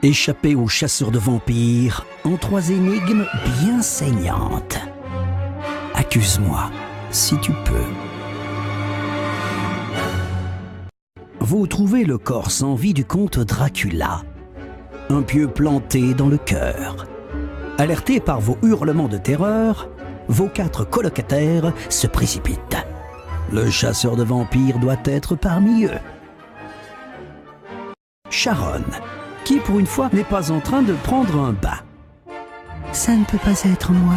Échapper aux chasseurs de vampires en 3 énigmes bien saignantes. Accuse-moi, si tu peux. Vous trouvez le corps sans vie du comte Dracula. Un pieu planté dans le cœur. Alertés par vos hurlements de terreur, vos 4 colocataires se précipitent. Le chasseur de vampires doit être parmi eux. Sharon, qui pour une fois n'est pas en train de prendre un bain. Ça ne peut pas être moi.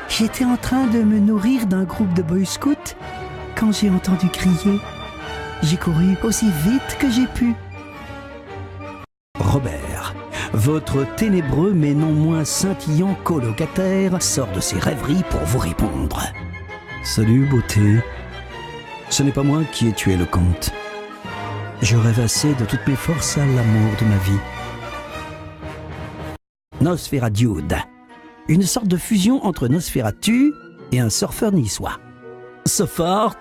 J'étais en train de me nourrir d'un groupe de boy scouts quand j'ai entendu crier. J'ai couru aussi vite que j'ai pu. Robert, votre ténébreux mais non moins scintillant colocataire sort de ses rêveries pour vous répondre. Salut, beauté. Ce n'est pas moi qui ai tué le comte. Je rêvassais de toutes mes forces à l'amour de ma vie. Nosferatu, une sorte de fusion entre Nosferatu et un surfeur niçois. Safart,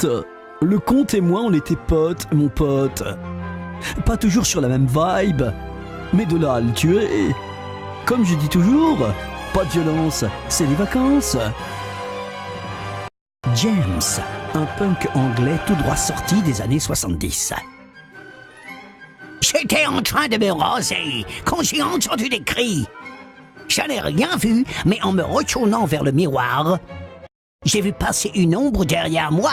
le comte et moi on était potes, mon pote. Pas toujours sur la même vibe, mais de là à le tuer. Comme je dis toujours, pas de violence, c'est les vacances. James, un punk anglais tout droit sorti des années 70. J'étais en train de me raser quand j'ai entendu des cris. Je n'ai rien vu, mais en me retournant vers le miroir, j'ai vu passer une ombre derrière moi.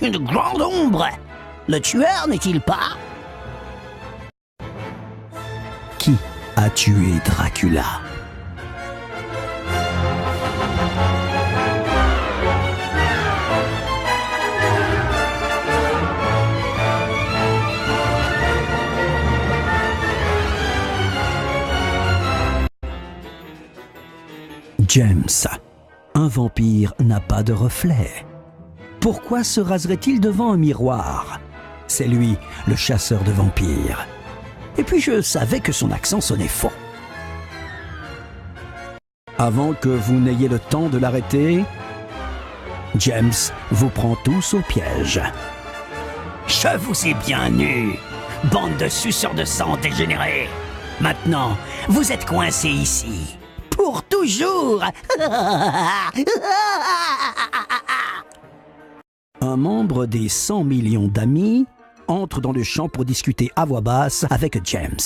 Une grande ombre. Le tueur n'est-il pas? Qui a tué Dracula? James, un vampire n'a pas de reflet. Pourquoi se raserait-il devant un miroir? C'est lui, le chasseur de vampires. Et puis je savais que son accent sonnait faux. Avant que vous n'ayez le temps de l'arrêter, James vous prend tous au piège. Je vous ai bien eu, bande de suceurs de sang dégénérés. Maintenant, vous êtes coincés ici. Pour toujours. Un membre des 100 millions d'amis entre dans le champ pour discuter à voix basse avec James.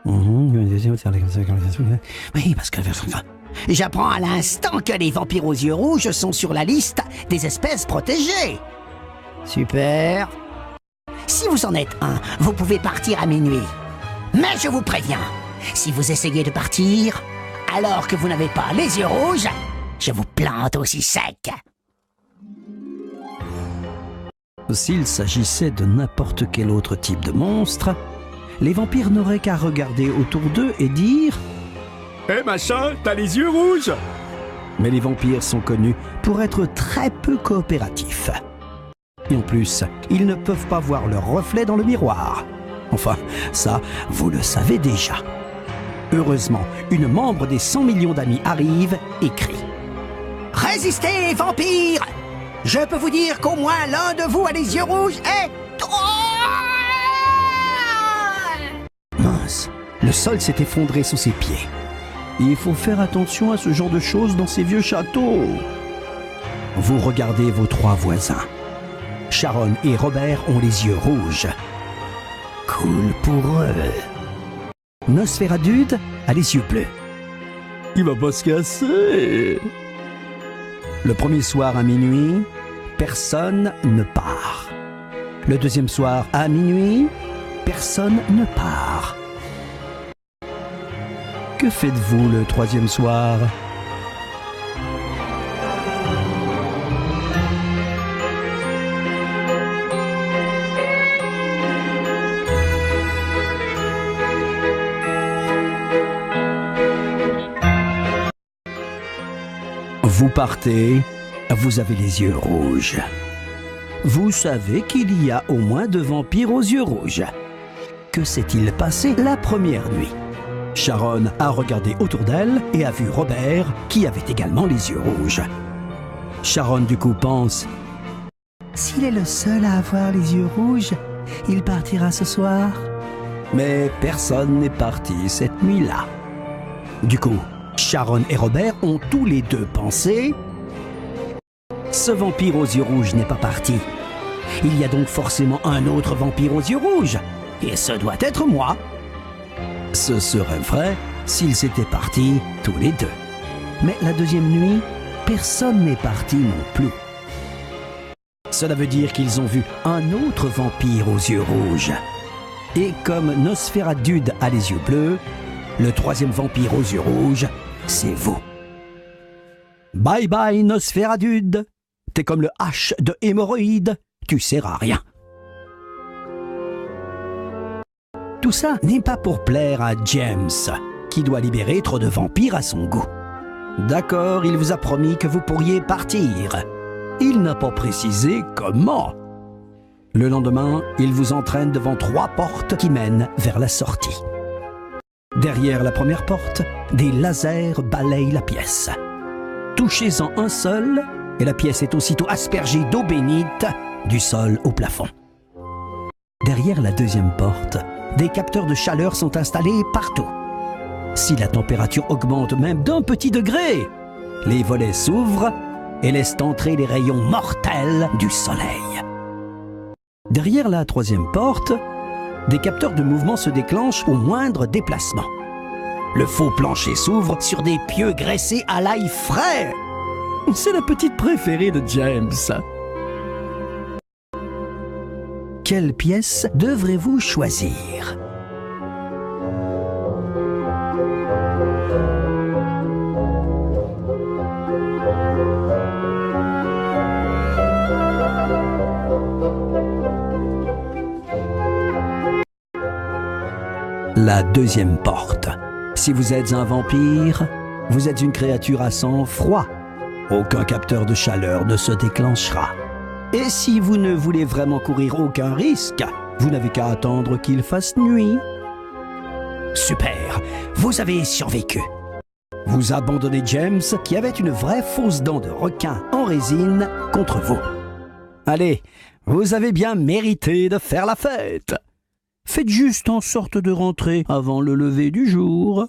Oui, parce que j'apprends à l'instant que les vampires aux yeux rouges sont sur la liste des espèces protégées. Super. Si vous en êtes un, vous pouvez partir à minuit. Mais je vous préviens, si vous essayez de partir, alors que vous n'avez pas les yeux rouges, je vous plante aussi sec. S'il s'agissait de n'importe quel autre type de monstre, les vampires n'auraient qu'à regarder autour d'eux et dire « Hé machin, t'as les yeux rouges !» Mais les vampires sont connus pour être très peu coopératifs. Et en plus, ils ne peuvent pas voir leur reflet dans le miroir. Enfin, ça, vous le savez déjà. Heureusement, une membre des 100 millions d'amis arrive et crie « Résistez, vampires! Je peux vous dire qu'au moins l'un de vous a les yeux rouges et... Mince, le sol s'est effondré sous ses pieds. Il faut faire attention à ce genre de choses dans ces vieux châteaux. Vous regardez vos 3 voisins. Sharon et Robert ont les yeux rouges. Cool pour eux. Nosferatu a les yeux bleus. Il va pas se casser. Le premier soir à minuit, personne ne part. Le deuxième soir à minuit, personne ne part. Que faites-vous le troisième soir ? Vous partez, vous avez les yeux rouges. Vous savez qu'il y a au moins 2 vampires aux yeux rouges. Que s'est-il passé la première nuit ? Sharon a regardé autour d'elle et a vu Robert qui avait également les yeux rouges. Sharon du coup pense « S'il est le seul à avoir les yeux rouges, il partira ce soir. Mais personne n'est parti cette nuit-là. Du coup, Sharon et Robert ont tous les deux pensé « Ce vampire aux yeux rouges n'est pas parti. Il y a donc forcément un autre vampire aux yeux rouges. Et ce doit être moi. » Ce serait vrai s'ils étaient partis tous les deux. Mais la deuxième nuit, personne n'est parti non plus. Cela veut dire qu'ils ont vu un autre vampire aux yeux rouges. Et comme Nosferatude a les yeux bleus, le troisième vampire aux yeux rouges, c'est vous. Bye bye Nosferatude. T'es comme le H de hémorroïde, tu sers à rien. Tout ça n'est pas pour plaire à James, qui doit libérer trop de vampires à son goût. D'accord, il vous a promis que vous pourriez partir. Il n'a pas précisé comment. Le lendemain, il vous entraîne devant 3 portes qui mènent vers la sortie. Derrière la première porte, des lasers balayent la pièce. Touchez-en un seul, et la pièce est aussitôt aspergée d'eau bénite du sol au plafond. Derrière la deuxième porte, des capteurs de chaleur sont installés partout. Si la température augmente même d'1 petit degré, les volets s'ouvrent et laissent entrer les rayons mortels du soleil. Derrière la troisième porte, des capteurs de mouvement se déclenchent au moindre déplacement. Le faux plancher s'ouvre sur des pieux graissés à l'ail frais. C'est la petite préférée de James. Quelle pièce devrez-vous choisir ? La deuxième porte. Si vous êtes un vampire, vous êtes une créature à sang froid. Aucun capteur de chaleur ne se déclenchera. Et si vous ne voulez vraiment courir aucun risque, vous n'avez qu'à attendre qu'il fasse nuit. Super, vous avez survécu. Vous abandonnez James, qui avait une vraie fausse dent de requin en résine, contre vous. Allez, vous avez bien mérité de faire la fête. Faites juste en sorte de rentrer avant le lever du jour.